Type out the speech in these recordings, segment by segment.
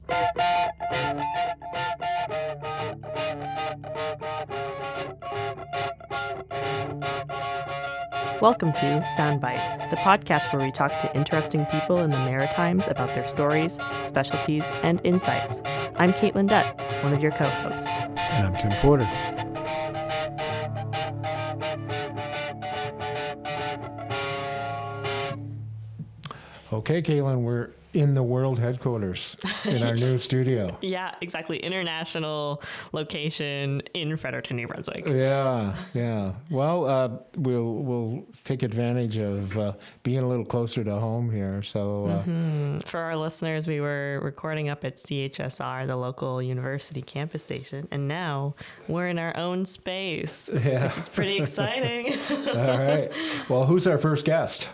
Welcome to Soundbite, the podcast where we talk to interesting people in the Maritimes about their stories, specialties, and insights. I'm Caitlin Dutt, one of your co-hosts. And I'm Tim Porter. Okay, Caitlin, we're in the world headquarters in our new studio. Yeah, exactly. International location in Fredericton, New Brunswick. Yeah. Well, we'll take advantage of being a little closer to home here. So, For our listeners, we were recording up at CHSR, the local university campus station, and now we're in our own space, which is pretty exciting. All right. Well, who's our first guest?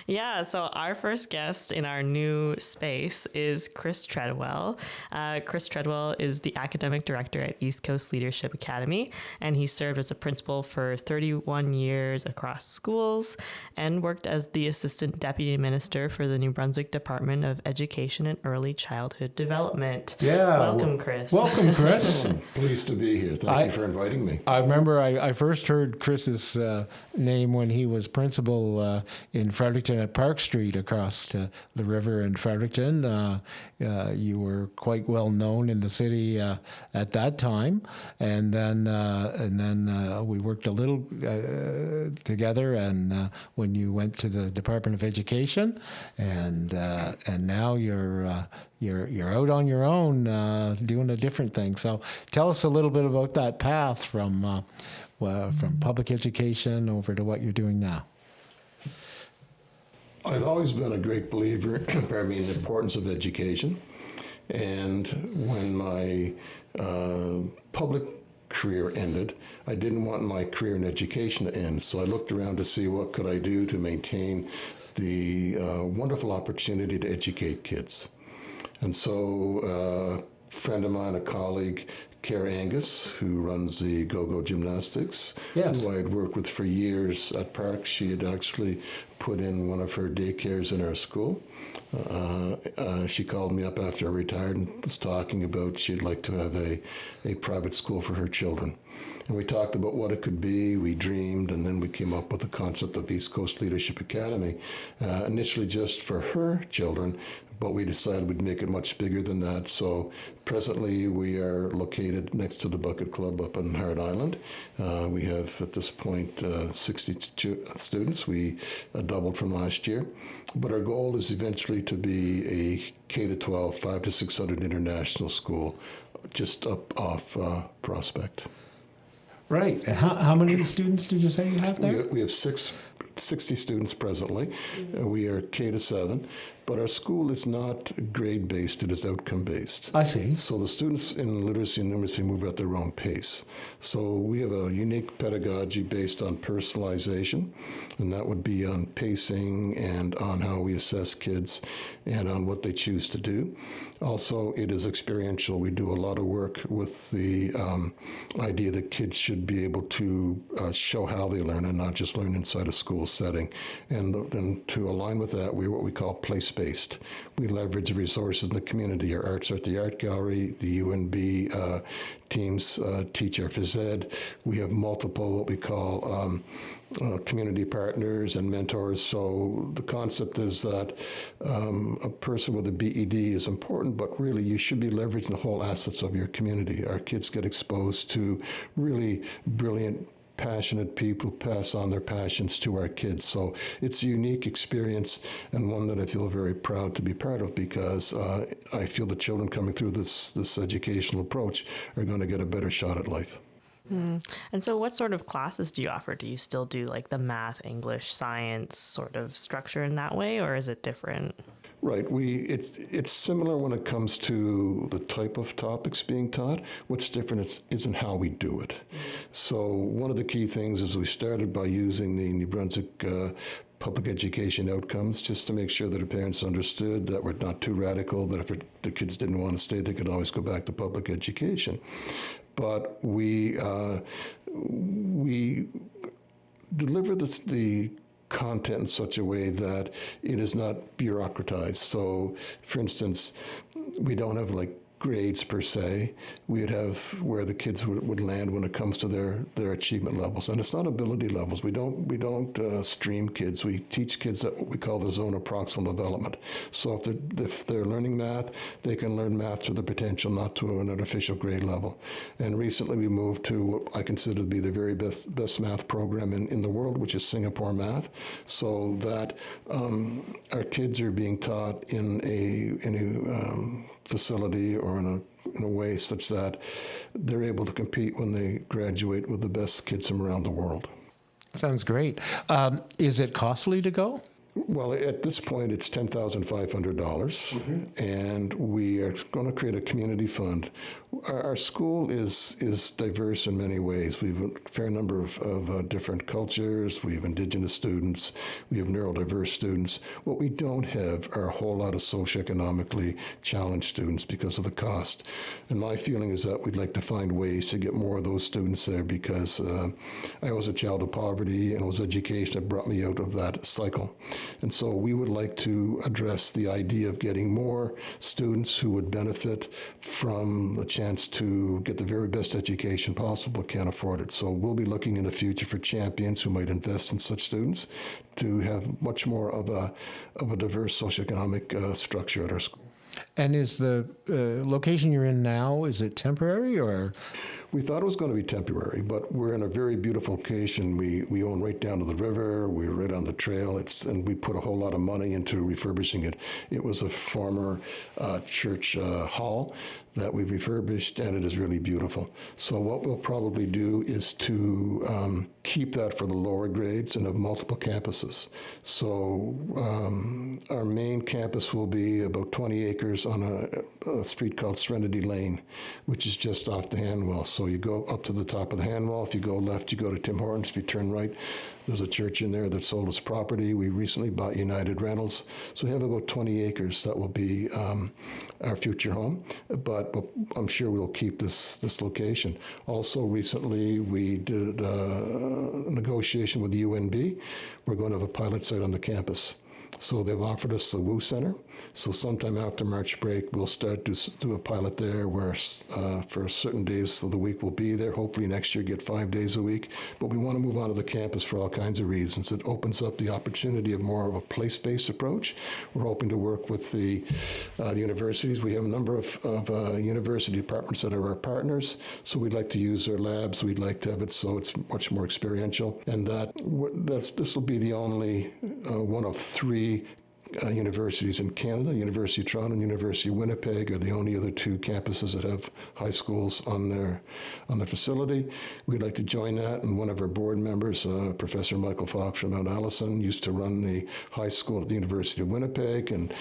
Yeah, so our first guest in our new space is Chris Treadwell. Chris Treadwell is the academic director at East Coast Leadership Academy, and he served as a principal for 31 years across schools and worked as the assistant deputy minister for the New Brunswick Department of Education and Early Childhood Development. Yeah. Welcome, Chris. Welcome, Chris. I'm pleased to be here. Thank you for inviting me. I remember I first heard Chris's name when he was principal in Fredericton at Park Street across to the river in Fredericton. You were quite well known in the city at that time, and then we worked a little together. And when you went to the Department of Education, and now you're out on your own doing a different thing. So tell us a little bit about that path from public education over to what you're doing now. I've always been a great believer in the importance of education. And when my public career ended, I didn't want my career in education to end. So I looked around to see what could I do to maintain the wonderful opportunity to educate kids. And so a friend of mine, a colleague, Cara Angus, who runs the Go-Go Gymnastics, who I had worked with for years at Park. She had actually put in one of her daycares in our school. She called me up after I retired and was talking about she'd like to have a private school for her children. And we talked about what it could be, we dreamed, and then we came up with the concept of East Coast Leadership Academy, initially just for her children, but we decided we'd make it much bigger than that. So presently we are located next to the Bucket Club up in Hart Island. We have at this point 60 students. We doubled from last year. But our goal is eventually to be a K-12, 500 to 600 international school just up off Prospect. Right. How many students did you say you have there? We have 60 students presently. We are K-7, but our school is not grade-based, it is outcome-based. I see. So the students in literacy and numeracy move at their own pace. So we have a unique pedagogy based on personalization, and that would be on pacing and on how we assess kids and on what they choose to do. Also, it is experiential. We do a lot of work with the idea that kids should be able to show how they learn and not just learn inside a school setting. And then to align with that, we're what we call place-based. We leverage the resources in the community. Our arts are at the Art Gallery, the UNB teams teach our phys ed. We have multiple what we call community partners and mentors. So the concept is that a person with a BED is important, but really you should be leveraging the whole assets of your community. Our kids get exposed to really brilliant, passionate people pass on their passions to our kids. So it's a unique experience and one that I feel very proud to be part of because I feel the children coming through this educational approach are going to get a better shot at life. And so what sort of classes do you offer? Do you still do like the math, English, science sort of structure in that way, or is it different? Right. It's similar when it comes to the type of topics being taught. What's different isn't how we do it. So one of the key things is we started by using the New Brunswick public education outcomes just to make sure that our parents understood that we're not too radical, that if the kids didn't want to stay, they could always go back to public education. But we deliver the content in such a way that it is not bureaucratized. So, for instance, we don't have like grades per se. We'd have where the kids would land when it comes to their achievement levels, and it's not ability levels. We don't stream kids. We teach kids at what we call the zone of proximal development. So if they're learning math, they can learn math to their potential, not to an artificial grade level. And recently we moved to what I consider to be the very best math program in the world, which is Singapore math, so that our kids are being taught in a facility or in a way such that they're able to compete when they graduate with the best kids from around the world. Sounds great. Is it costly to go? Well, at this point, it's $10,500, and we are going to create a community fund. Our school is diverse in many ways. We have a fair number of different cultures. We have Indigenous students. We have neurodiverse students. What we don't have are a whole lot of socioeconomically challenged students because of the cost. And my feeling is that we'd like to find ways to get more of those students there, because I was a child of poverty, and it was education that brought me out of that cycle. And so we would like to address the idea of getting more students who would benefit from the chance to get the very best education possible, can't afford it. So we'll be looking in the future for champions who might invest in such students to have much more of a diverse socioeconomic structure at our school. And is the location you're in now, is it temporary or? We thought it was going to be temporary, but we're in a very beautiful location. We own right down to the river. We're right on the trail. And we put a whole lot of money into refurbishing it. It was a former church hall that we've refurbished, and it is really beautiful. So what we'll probably do is to keep that for the lower grades and have multiple campuses. So our main campus will be about 20 acres on a street called Serenity Lane, which is just off the Hanwell. So you go up to the top of the Hanwell. If you go left, you go to Tim Hortons. If you turn right, there's a church in there that sold us property. We recently bought United Rentals. So we have about 20 acres that will be our future home. But I'm sure we'll keep this location. Also, recently we did a negotiation with the UNB. We're going to have a pilot site on the campus. So they've offered us the WU Center. So sometime after March break, we'll start to do a pilot there where for certain days of the week we'll be there. Hopefully next year get 5 days a week. But we want to move on to the campus for all kinds of reasons. It opens up the opportunity of more of a place-based approach. We're hoping to work with the universities. We have a number of university departments that are our partners. So we'd like to use their labs. We'd like to have it so it's much more experiential. And this will be the only one of three universities in Canada. University of Toronto and University of Winnipeg are the only other two campuses that have high schools on their facility. We'd like to join that, and one of our board members, Professor Michael Fox from Mount Allison, used to run the high school at the University of Winnipeg, and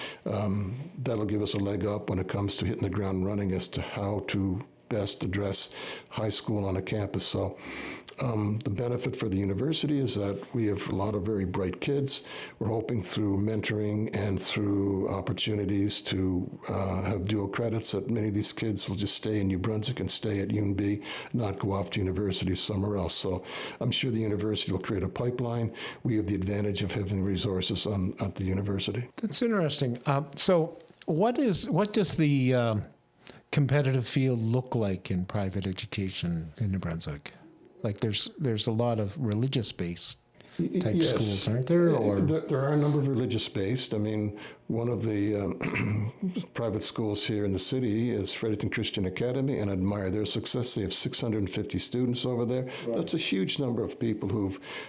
that'll give us a leg up when it comes to hitting the ground running as to how to best address high school on a campus. So the benefit for the university is that we have a lot of very bright kids. We're hoping through mentoring and through opportunities to have dual credits that many of these kids will just stay in New Brunswick and stay at UNB, not go off to university somewhere else. So I'm sure the university will create a pipeline. We have the advantage of having resources at the university. That's interesting. So what does the competitive field look like in private education in New Brunswick? Like there's a lot of religious-based type schools, aren't there? Or there are a number of religious-based. I mean, one of the private schools here in the city is Fredericton Christian Academy, and I admire their success. They have 650 students over there. Right. That's a huge number of people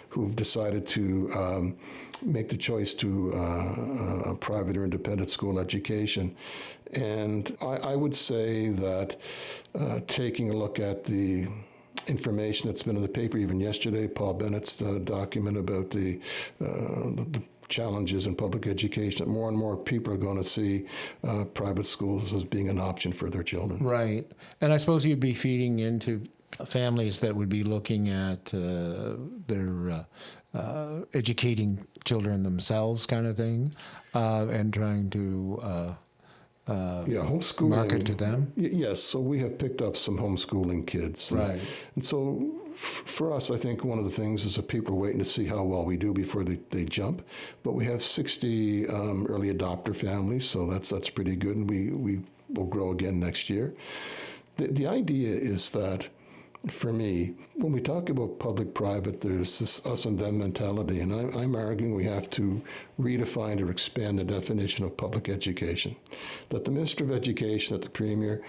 who've decided to make the choice to a private or independent school education. And I would say that taking a look at the information that's been in the paper, even yesterday, Paul Bennett's document about the challenges in public education, that more and more people are going to see private schools as being an option for their children. Right. And I suppose you'd be feeding into families that would be looking at their educating children themselves kind of thing, and trying to homeschooling. Market to them? Yes, so we have picked up some homeschooling kids. Right. And so for us, I think one of the things is that people are waiting to see how well we do before they jump. But we have 60 early adopter families, so that's pretty good, and we will grow again next year. The idea is that, for me, when we talk about public-private, there's this us and them mentality, and I'm arguing we have to redefine or expand the definition of public education. That the Minister of Education, that the Premier,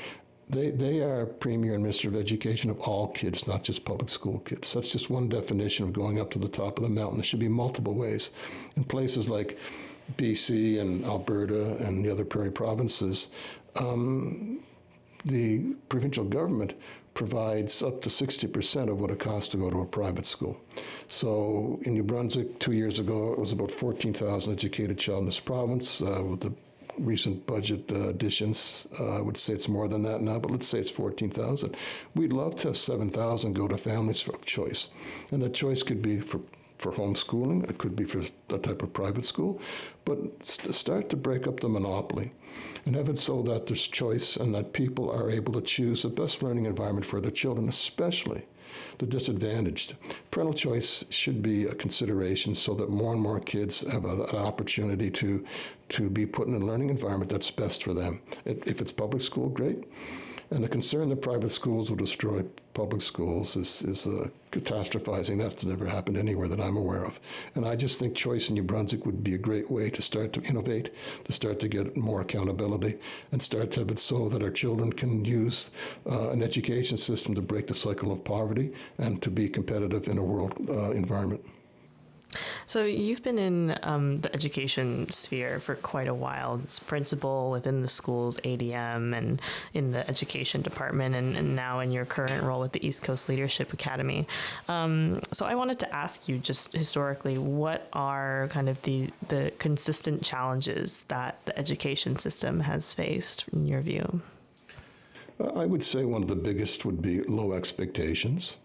they are Premier and Minister of Education of all kids, not just public school kids. That's just one definition of going up to the top of the mountain. There should be multiple ways. In places like BC and Alberta and the other prairie provinces, the provincial government provides up to 60% of what it costs to go to a private school. So in New Brunswick, 2 years ago, it was about 14,000 educated child in this province. With the recent budget additions, I would say it's more than that now, but let's say it's 14,000. We'd love to have 7,000 go to families of choice. And that choice could be for homeschooling, it could be for a type of private school, but start to break up the monopoly and have it so that there's choice and that people are able to choose the best learning environment for their children, especially the disadvantaged. Parental choice should be a consideration so that more and more kids have an opportunity to be put in a learning environment that's best for them. If it's public school, great. And the concern that private schools will destroy public schools is catastrophizing. That's never happened anywhere that I'm aware of. And I just think choice in New Brunswick would be a great way to start to innovate, to start to get more accountability, and start to have it so that our children can use an education system to break the cycle of poverty and to be competitive in a world environment. So you've been in the education sphere for quite a while, as principal within the school's ADM and in the education department, and now in your current role with the East Coast Leadership Academy. So I wanted to ask you, just historically, what are kind of the consistent challenges that the education system has faced in your view? I would say one of the biggest would be low expectations.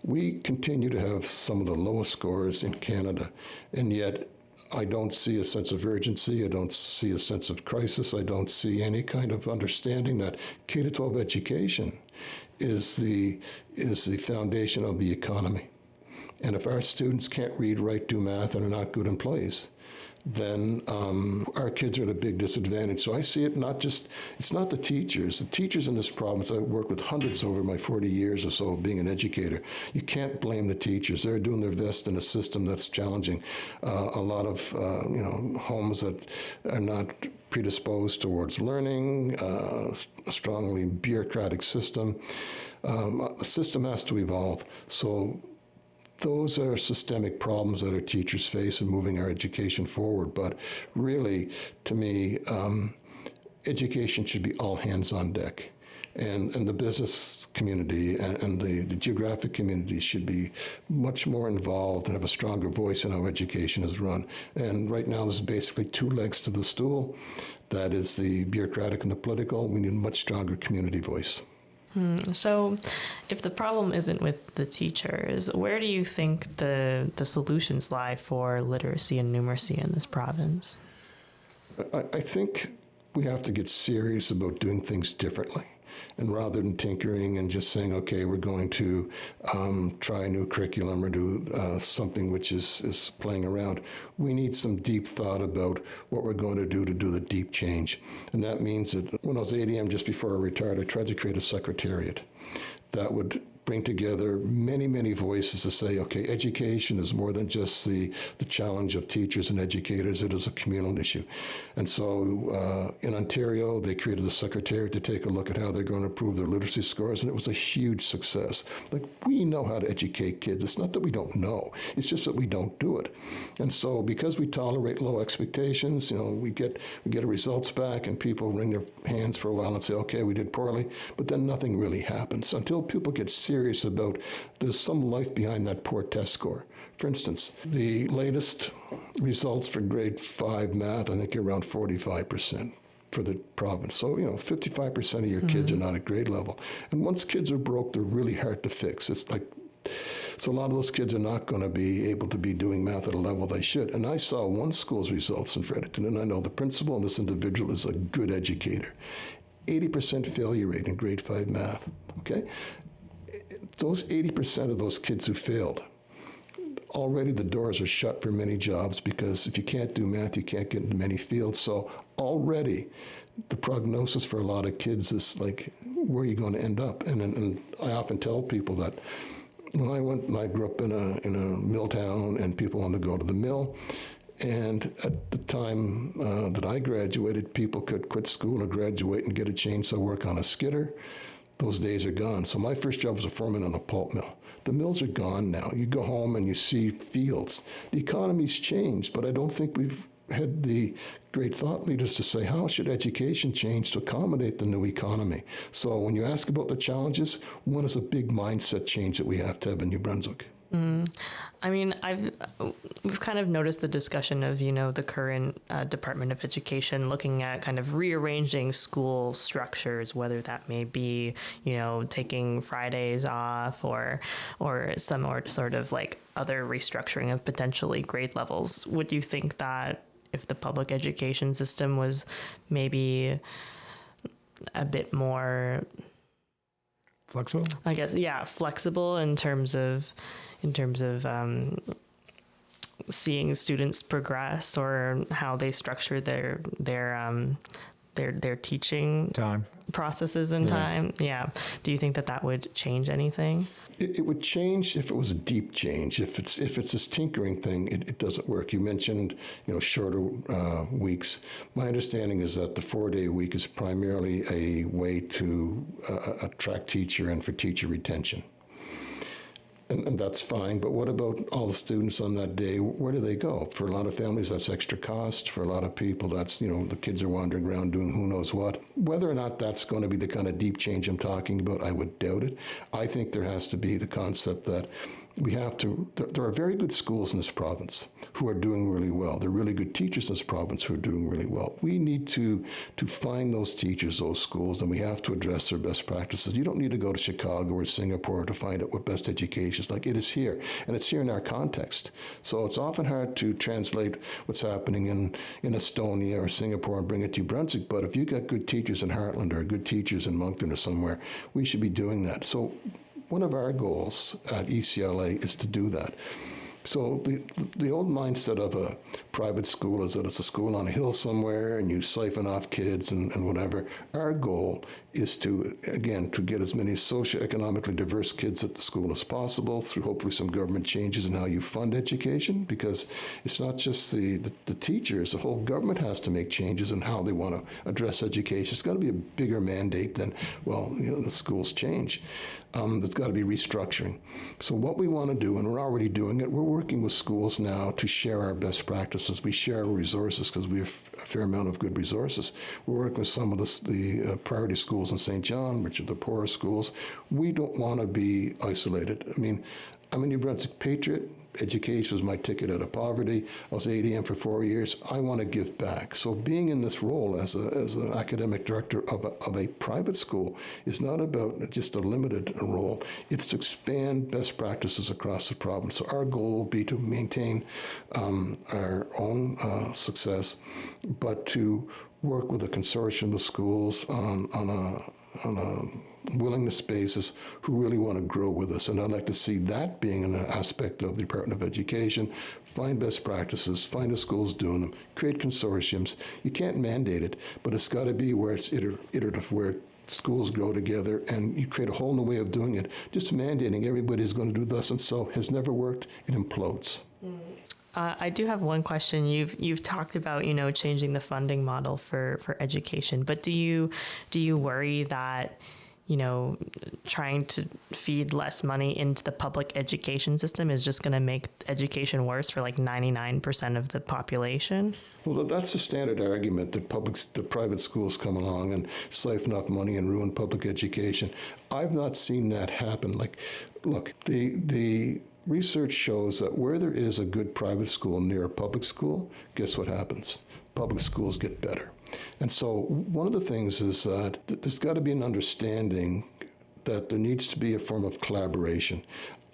We continue to have some of the lowest scores in Canada, and yet I don't see a sense of urgency. I don't see a sense of crisis. I don't see any kind of understanding that K-12 education is the foundation of the economy. And if our students can't read, write, do math, and are not good employees, then our kids are at a big disadvantage. So I see it it's not the teachers. The teachers in this province, I've worked with hundreds over my 40 years or so of being an educator. You can't blame the teachers. They're doing their best in a system that's challenging. A lot of homes that are not predisposed towards learning, a strongly bureaucratic system. A system has to evolve. So those are systemic problems that our teachers face in moving our education forward. But really, to me, education should be all hands on deck. And the business community and the geographic community should be much more involved and have a stronger voice in how education is run. And right now, there's basically two legs to the stool. That is the bureaucratic and the political. We need a much stronger community voice. So if the problem isn't with the teachers, where do you think the solutions lie for literacy and numeracy in this province? I think we have to get serious about doing things differently. And rather than tinkering and just saying, okay, we're going to try a new curriculum or do something which is playing around, we need some deep thought about what we're going to do the deep change. And that means that when I was ADM, just before I retired, I tried to create a secretariat that would bring together many, many voices to say, okay, education is more than just the challenge of teachers and educators. It is a communal issue. And so in Ontario, they created a secretariat to take a look at how they're going to improve their literacy scores, and it was a huge success. Like, we know how to educate kids. It's not that we don't know. It's just that we don't do it. And so because we tolerate low expectations, we get results back, and people wring their hands for a while and say, okay, we did poorly, but then nothing really happens until people get serious about there's some life behind that poor test score. For instance, the latest results for grade 5 math, I think, are around 45% for the province. So, 55% of your kids are not at grade level. And once kids are broke, they're really hard to fix. So a lot of those kids are not going to be able to be doing math at a level they should. And I saw one school's results in Fredericton, and I know the principal and this individual is a good educator. 80% failure rate in grade 5 math, okay? those 80% of those kids who failed, already the doors are shut for many jobs, because if you can't do math, you can't get into many fields. So already the prognosis for a lot of kids is like, where are you going to end up? And I often tell people that when I grew up in a mill town, and people wanted to go to the mill. And at the time that I graduated, people could quit school or graduate and get a chainsaw work on a skidder. Those days are gone. So my first job was a foreman on a pulp mill. The mills are gone now. You go home and you see fields. The economy's changed, but I don't think we've had the great thought leaders to say, how should education change to accommodate the new economy? So when you ask about the challenges, one is a big mindset change that we have to have in New Brunswick. I mean, we've kind of noticed the discussion of, the current Department of Education looking at kind of rearranging school structures, whether that may be, taking Fridays off or some sort of like other restructuring of potentially grade levels. Would you think that if the public education system was maybe a bit more Flexible? I guess, yeah, flexible in terms of seeing students progress, or how they structure their teaching Time. processes and time? Yeah. Do you think that would change anything? It would change if it was a deep change. If it's this tinkering thing, it doesn't work. You mentioned shorter weeks. My understanding is that the 4-day week is primarily a way to attract teacher and for teacher retention. And that's fine, but what about all the students on that day? Where do they go? For a lot of families, that's extra cost. For a lot of people, that's, the kids are wandering around doing who knows what. Whether or not that's going to be the kind of deep change I'm talking about, I would doubt it. I think there has to be the concept that there are very good schools in this province who are doing really well. There are really good teachers in this province who are doing really well. We need to find those teachers, those schools, and we have to address their best practices. You don't need to go to Chicago or Singapore to find out what best education is like. It is here, and it's here in our context. So it's often hard to translate what's happening in Estonia or Singapore and bring it to New Brunswick, but if you got good teachers in Heartland or good teachers in Moncton or somewhere, we should be doing that. So one of our goals at ECLA is to do that. So the old mindset of a private school is that it's a school on a hill somewhere and you siphon off kids and whatever. Our goal is to get as many socioeconomically diverse kids at the school as possible through hopefully some government changes in how you fund education, because it's not just the teachers. The whole government has to make changes in how they want to address education. It's got to be a bigger mandate than, the schools change. There's got to be restructuring. So what we want to do, and we're already doing it, we're working with schools now to share our best practices. We share our resources because we have a fair amount of good resources. We're working with some of the priority schools in St. John, which are the poorer schools. We don't want to be isolated. I mean, I'm a New Brunswick patriot. Education was my ticket out of poverty. I was ADM for 4 years. I want to give back. So being in this role as an academic director of a private school is not about just a limited role. It's to expand best practices across the province. So our goal will be to maintain our own success, but to work with a consortium of schools on a willingness basis who really want to grow with us. And I'd like to see that being an aspect of the Department of Education. Find best practices, find the schools doing them, create consortiums. You can't mandate it, but it's got to be where it's iterative, where schools grow together and you create a whole new way of doing it. Just mandating everybody's going to do thus and so has never worked. It implodes. I do have one question. You've talked about changing the funding model for education, but do you worry that trying to feed less money into the public education system is just going to make education worse for like 99% of the population? Well, that's a standard argument that private schools come along and siphon off money and ruin public education. I've not seen that happen. Look, the research shows that where there is a good private school near a public school, guess what happens? Public schools get better. And so one of the things is that there's got to be an understanding that there needs to be a form of collaboration.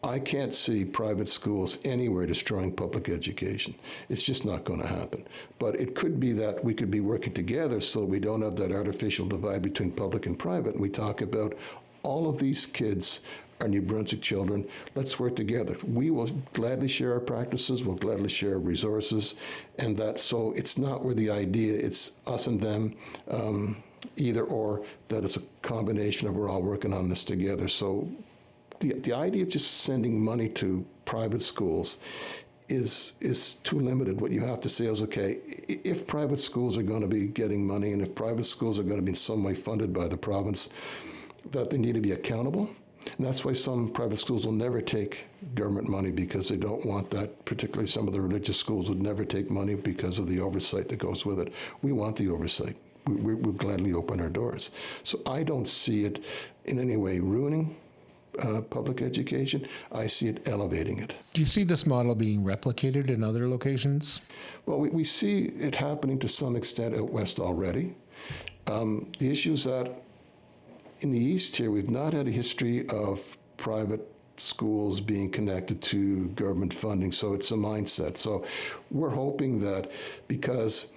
I can't see private schools anywhere destroying public education. It's just not going to happen. But it could be that we could be working together so we don't have that artificial divide between public and private. And we talk about all of these kids our New Brunswick children. Let's work together. We will gladly share our practices, we'll gladly share our resources, and that so it's not where the idea, it's us and them, either or, that it's a combination of we're all working on this together. So the idea of just sending money to private schools is too limited. What you have to say is, okay, if private schools are going to be getting money and if private schools are going to be in some way funded by the province, that they need to be accountable. And that's why some private schools will never take government money, because they don't want that. Particularly some of the religious schools would never take money because of the oversight that goes with it. We want the oversight. We'll gladly open our doors. So I don't see it in any way ruining public education. I see it elevating it. Do you see this model being replicated in other locations? Well, we see it happening to some extent out west already. The issue is that in the east here, we've not had a history of private schools being connected to government funding, so it's a mindset. So we're hoping that because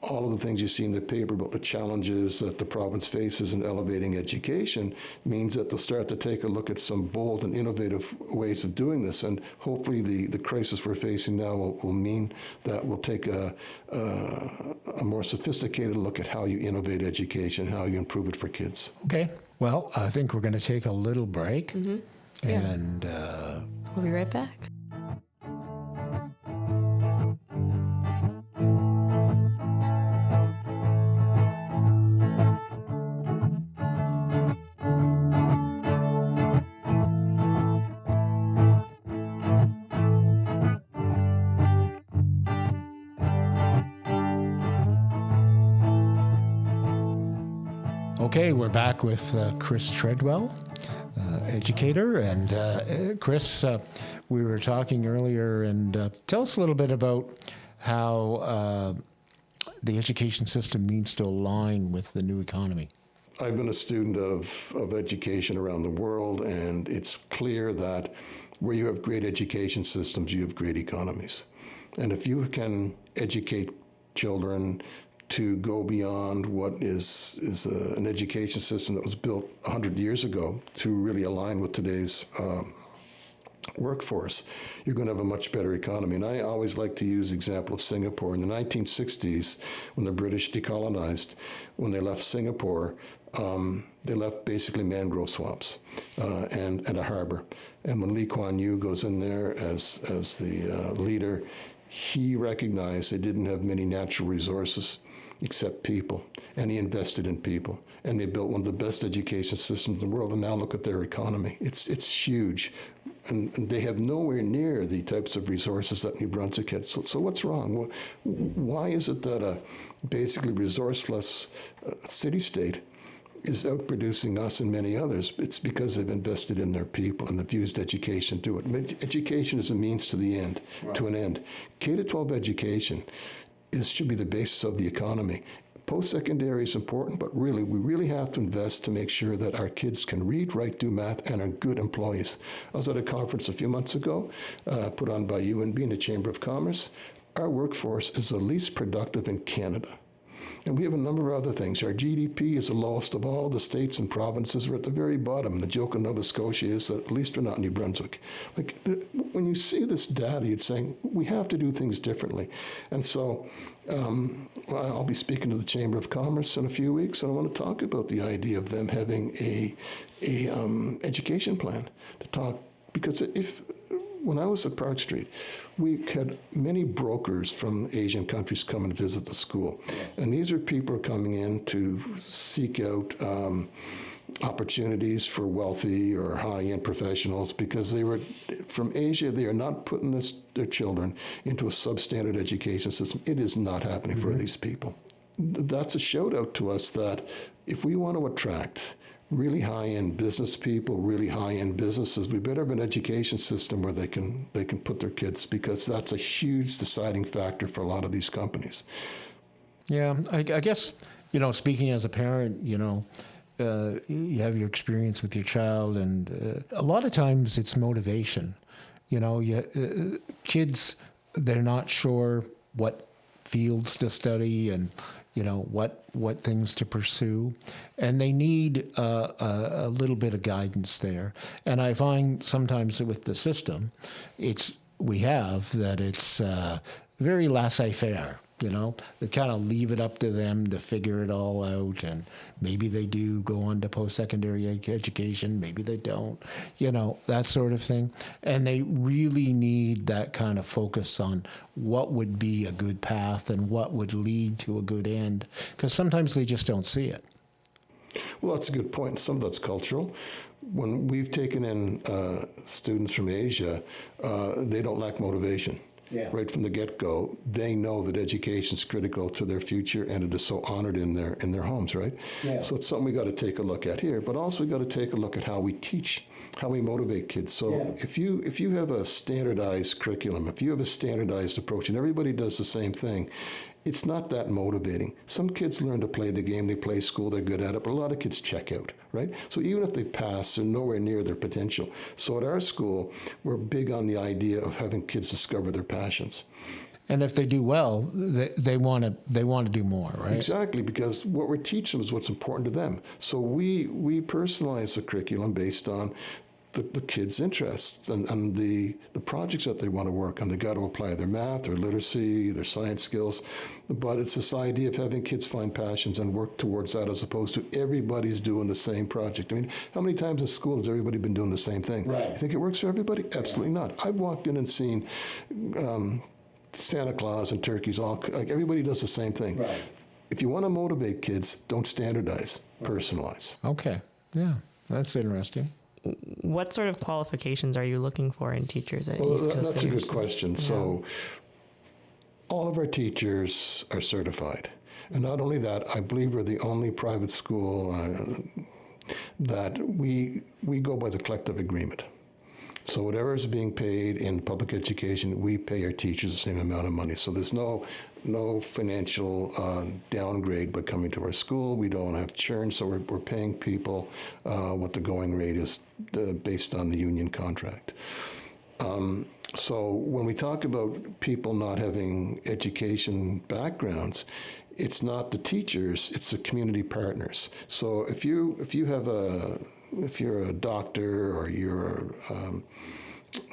all of the things you see in the paper about the challenges that the province faces in elevating education means that they'll start to take a look at some bold and innovative ways of doing this. And hopefully the crisis we're facing now will mean that we'll take a more sophisticated look at how you innovate education, how you improve it for kids. Okay. Well, I think we're going to take a little break. Mm-hmm. Yeah. And We'll be right back. Okay, we're back with Chris Treadwell, educator. And Chris, we were talking earlier, and tell us a little bit about how the education system needs to align with the new economy. I've been a student of education around the world, and it's clear that where you have great education systems, you have great economies. And if you can educate children to go beyond what is an education system that was built 100 years ago to really align with today's workforce, you're going to have a much better economy. And I always like to use the example of Singapore. In the 1960s, when the British decolonized, when they left Singapore, they left basically mangrove swamps and a harbor. And when Lee Kuan Yew goes in there as the leader, he recognized they didn't have many natural resources except people, and he invested in people, and they built one of the best education systems in the world. And now look at their economy; it's huge, and they have nowhere near the types of resources that New Brunswick had. So what's wrong? Why is it that a basically resourceless city-state is outproducing us and many others? It's because they've invested in their people and they've used education to do it. Education is a means to the end, to an end. K-12 education should be the basis of the economy. Post-secondary is important, but we really have to invest to make sure that our kids can read, write, do math, and are good employees. I was at a conference a few months ago, put on by UNB and the Chamber of Commerce. Our workforce is the least productive in Canada. And we have a number of other things. Our GDP is the lowest of all the states and provinces. We're at the very bottom. The joke in Nova Scotia is that at least we're not New Brunswick. Like, when you see this data, you're saying we have to do things differently. And so I'll be speaking to the Chamber of Commerce in a few weeks, and I want to talk about the idea of them having a education plan to talk, because when I was at Park Street, we had many brokers from Asian countries come and visit the school. Yes. And these are people coming in to seek out opportunities for wealthy or high-end professionals, because they were from Asia. They are not putting their children into a substandard education system. It is not happening for these people. That's a shout-out to us that if we want to attract really high-end business people, really high-end businesses, we better have an education system where they can put their kids, because that's a huge deciding factor for a lot of these companies. Yeah, I guess, speaking as a parent, you have your experience with your child, and a lot of times it's motivation. Kids, they're not sure what fields to study, and what things to pursue, and they need a little bit of guidance there. And I find sometimes with the system, it's very laissez-faire. They kind of leave it up to them to figure it all out, and maybe they do go on to post-secondary education, maybe they don't, that sort of thing. And they really need that kind of focus on what would be a good path and what would lead to a good end, because sometimes they just don't see it. Well, that's a good point. Some of that's cultural. When we've taken in students from Asia, they don't lack motivation. Yeah. Right from the get-go, they know that education is critical to their future, and it is so honored in their homes, right? Yeah. So it's something we got to take a look at here, but also we got to take a look at how we teach, how we motivate kids. So if you have a standardized curriculum, if you have a standardized approach, and everybody does the same thing, it's not that motivating. Some kids learn to play the game, they play school, they're good at it, but a lot of kids check out, right? So even if they pass, they're nowhere near their potential. So at our school, we're big on the idea of having kids discover their passions. And if they do well, they want to do more, right? Exactly, because what we're teaching them is what's important to them. So we personalize the curriculum based on the kids' interests and the projects that they want to work on. They got to apply their math, their literacy, their science skills. But it's this idea of having kids find passions and work towards that, as opposed to everybody's doing the same project. I mean, how many times in school has everybody been doing the same thing? Right. You think it works for everybody? Absolutely not. I've walked in and seen Santa Claus and turkeys, like everybody does the same thing. Right. If you want to motivate kids, don't standardize, personalize. Okay. Yeah, that's interesting. What sort of qualifications are you looking for in teachers at East Coast? That's a good question. Yeah. So all of our teachers are certified. And not only that, I believe we're the only private school that we go by the collective agreement. So whatever is being paid in public education, we pay our teachers the same amount of money. So there's no financial downgrade by coming to our school. We don't have churn, so we're paying people what the going rate is based on the union contract. So when we talk about people not having education backgrounds, it's not the teachers, it's the community partners. So if you're a doctor or you're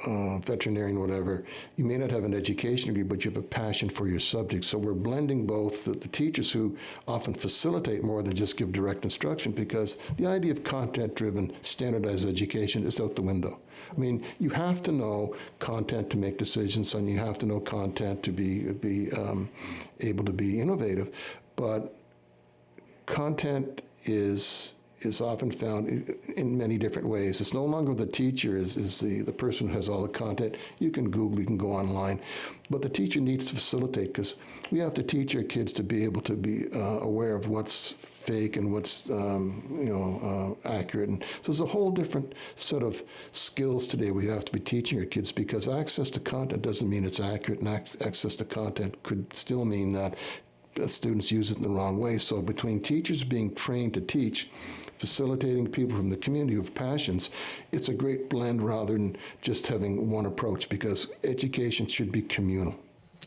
a veterinarian, whatever, you may not have an education degree, but you have a passion for your subject. So we're blending both the teachers who often facilitate more than just give direct instruction, because the idea of content-driven, standardized education is out the window. I mean, you have to know content to make decisions, and you have to know content to be able to be innovative. But content is often found in many different ways. It's no longer the teacher is the person who has all the content. You can Google, you can go online. But the teacher needs to facilitate, because we have to teach our kids to be able to be aware of what's fake and what's accurate. And so there's a whole different set of skills today we have to be teaching our kids, because access to content doesn't mean it's accurate, and access to content could still mean that students use it in the wrong way. So between teachers being trained to teach, facilitating people from the community who have passions, it's a great blend rather than just having one approach, because education should be communal.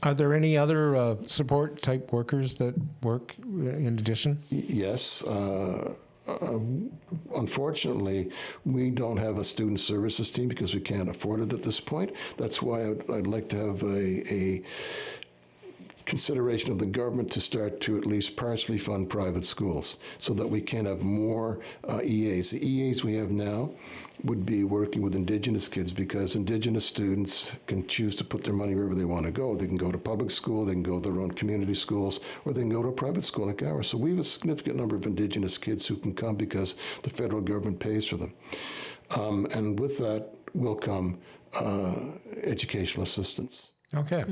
Are there any other support type workers that work in addition? Yes. Unfortunately, we don't have a student services team because we can't afford it at this point. That's why I'd like to have a consideration of the government to start to at least partially fund private schools, so that we can have more EAs. The EAs we have now would be working with Indigenous kids, because Indigenous students can choose to put their money wherever they want to go. They can go to public school, they can go to their own community schools, or they can go to a private school like ours. So we have a significant number of Indigenous kids who can come because the federal government pays for them. And with that will come educational assistance. Okay.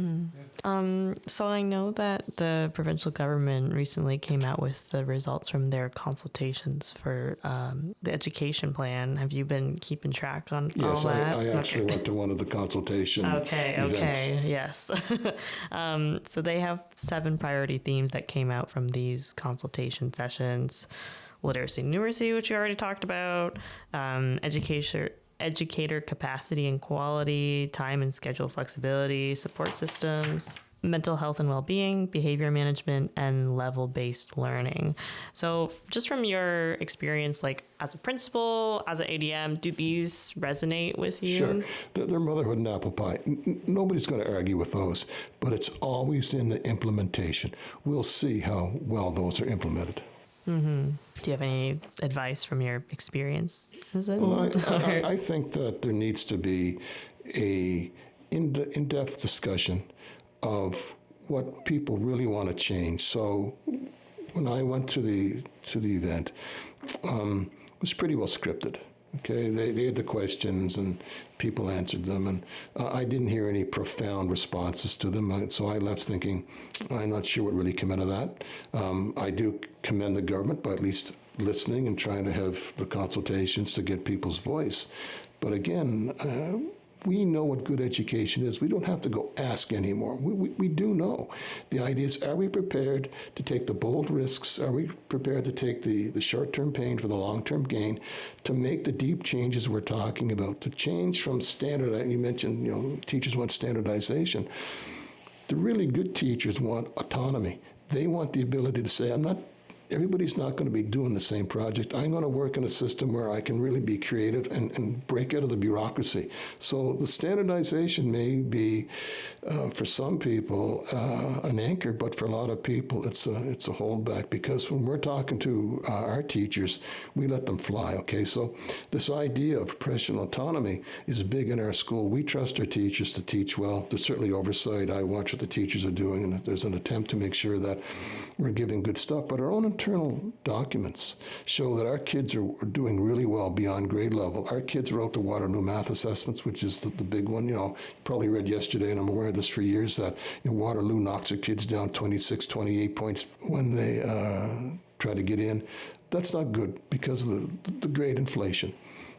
So I know that the provincial government recently came out with the results from their consultations for the education plan. Have you been keeping track on all that? Yes, I actually went to one of the consultation events. Okay, yes. So they have 7 priority themes that came out from these consultation sessions: literacy and numeracy, which you already talked about, educator capacity and quality, time and schedule flexibility, support systems, mental health and well-being, behavior management, and level-based learning. So just from your experience, like as a principal, as an ADM, do these resonate with you? Sure. They're motherhood and apple pie. Nobody's going to argue with those, but it's always in the implementation. We'll see how well those are implemented. Mm-hmm. Do you have any advice from your experience? Well, I think that there needs to be a in-depth discussion of what people really want to change. So when I went to the event, it was pretty well scripted. Okay, they had the questions and people answered them, and I didn't hear any profound responses to them. So I left thinking, I'm not sure what really came out of that. I do commend the government by at least listening and trying to have the consultations to get people's voice. But again, we know what good education is. We don't have to go ask anymore. We do know. The idea is, are we prepared to take the bold risks? Are we prepared to take the short-term pain for the long-term gain, to make the deep changes we're talking about, to change from standard, you mentioned, teachers want standardization. The really good teachers want autonomy. They want the ability to say, everybody's not going to be doing the same project. I'm going to work in a system where I can really be creative and break out of the bureaucracy. So the standardization may be, for some people, an anchor, but for a lot of people, it's a holdback, because when we're talking to our teachers, we let them fly, okay? So this idea of professional autonomy is big in our school. We trust our teachers to teach well. There's certainly oversight. I watch what the teachers are doing, and there's an attempt to make sure that we're giving good stuff, but our own internal documents show that our kids are doing really well beyond grade level. Our kids wrote the Waterloo math assessments, which is the big one. You probably read yesterday, and I'm aware of this for years, that Waterloo knocks their kids down 26, 28 points when they try to get in. That's not good because of the grade inflation.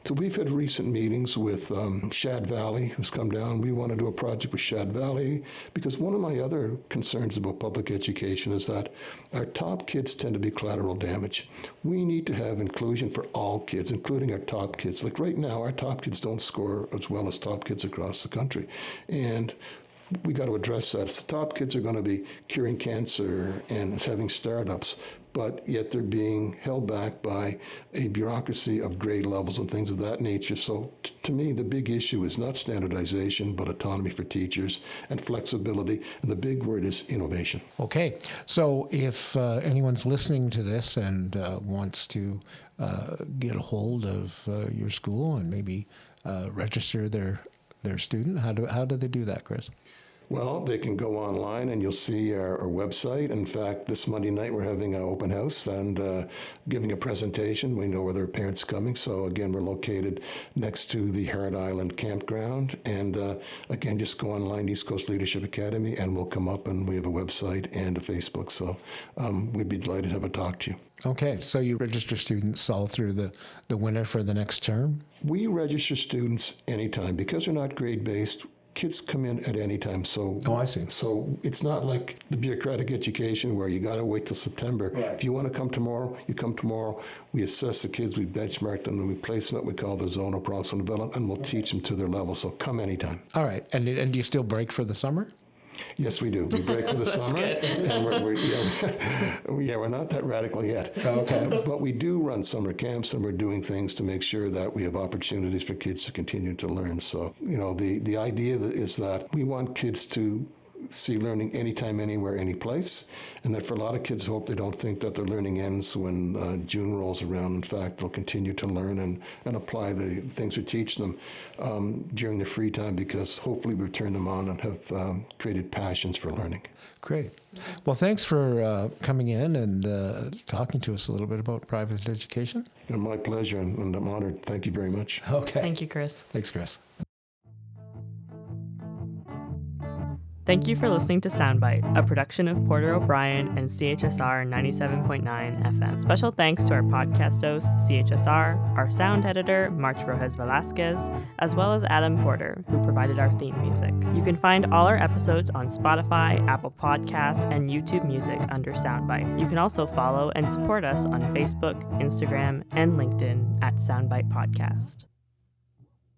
So we've had recent meetings with Shad Valley, who's come down. We want to do a project with Shad Valley, because one of my other concerns about public education is that our top kids tend to be collateral damage. We need to have inclusion for all kids, including our top kids. Like right now, our top kids don't score as well as top kids across the country. And we got to address that. The top kids are going to be curing cancer and having startups, but yet they're being held back by a bureaucracy of grade levels and things of that nature. So to me, the big issue is not standardization, but autonomy for teachers and flexibility. And the big word is innovation. Okay, so if anyone's listening to this and wants to get a hold of your school and maybe register their student, how do they do that, Chris? Well, they can go online and you'll see our website. In fact, this Monday night we're having an open house and giving a presentation. We know where there are parents coming. So again, we're located next to the Hart Island campground. And again, just go online, East Coast Leadership Academy, and we'll come up, and we have a website and a Facebook. So we'd be delighted to have a talk to you. Okay, so you register students all through the winter for the next term? We register students anytime. Because they're not grade-based, kids come in at any time. So, I see. So it's not like the bureaucratic education where you got to wait till September. Right. If you want to come tomorrow, you come tomorrow. We assess the kids, we benchmark them, and we place them what we call the zone of proximal development, and we'll teach them to their level. So come anytime. All right, and do you still break for the summer? Yes, we do. We break for the summer, and we're not that radical yet. Okay. But we do run summer camps, and we're doing things to make sure that we have opportunities for kids to continue to learn. So, the idea is that we want kids to see learning anytime, anywhere, any place, and that for a lot of kids, hope they don't think that their learning ends when June rolls around. In fact, they'll continue to learn and apply the things we teach them during their free time, because hopefully we've turned them on and have created passions for learning. Great. Well, thanks for coming in and talking to us a little bit about private education. And my pleasure, and I'm honored. Thank you very much. Okay. Thank you, Chris. Thanks, Chris. Thank you for listening to Soundbite, a production of Porter O'Brien and CHSR 97.9 FM. Special thanks to our podcast host, CHSR, our sound editor, March Rojas Velasquez, as well as Adam Porter, who provided our theme music. You can find all our episodes on Spotify, Apple Podcasts, and YouTube Music under Soundbite. You can also follow and support us on Facebook, Instagram, and LinkedIn at Soundbite Podcast.